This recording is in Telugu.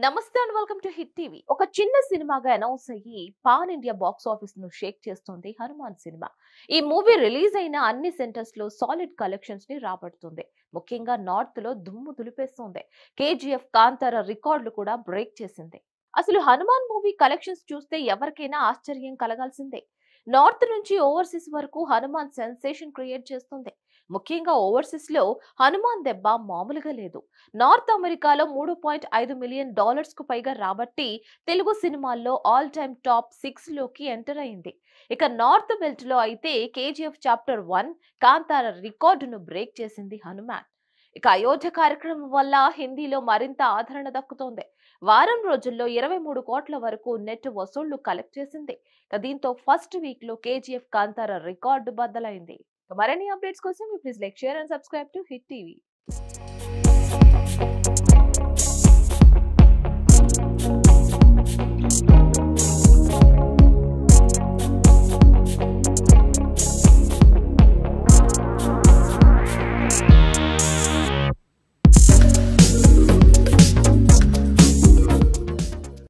నమస్తే and welcome to hit TV. ఒక చిన్న సినిమాగా అనౌన్స్ అయ్యి పాన్ ఇండియా బాక్స్ ఆఫీస్ ను షేక్ చేస్తుంది హనుమాన్ సినిమా. ఈ మూవీ రిలీజ్ అయిన అన్ని సెంటర్స్ లో సాలిడ్ కలెక్షన్స్ ని రాబడుతుంది. ముఖ్యంగా నార్త్ లో దుమ్ము దులిపేస్తుంది. కేజీఎఫ్ కాంతార రికార్డులు కూడా బ్రేక్ చేసింది. అసలు హనుమాన్ మూవీ కలెక్షన్స్ చూస్తే ఎవరికైనా ఆశ్చర్యం కలగాల్సిందే. నార్త్ నుంచి ఓవర్సీస్ వరకు హనుమాన్ సెన్సేషన్ క్రియేట్ చేస్తుంది. ముఖ్యంగా ఓవర్సీస్ లో హనుమాన్ దెబ్బ మామూలుగా లేదు. నార్త్ అమెరికాలో $3.5 మిలియన్ కు పైగా రాబట్టి తెలుగు సినిమాల్లో ఆల్ టైమ్ టాప్ 6 లోకి ఎంటర్ అయింది. ఇక నార్త్ బెల్ట్ లో అయితే కేజీఎఫ్ చాప్టర్ 1 కాంతార రికార్డును బ్రేక్ చేసింది హనుమాన్. ఇక అయోధ్య కార్యక్రమం వల్ల హిందీలో మరింత ఆదరణ దక్కుతోంది. వారం రోజుల్లో 23 కోట్ల వరకు నెట్ వసూళ్లు కలెక్ట్ చేసింది. ఇక దీంతో ఫస్ట్ వీక్ లో కేజీఎఫ్ కాంతార రికార్డు బద్దలైంది. మరిన్ని అప్డేట్స్ కోసం please like, share and subscribe to hit TV.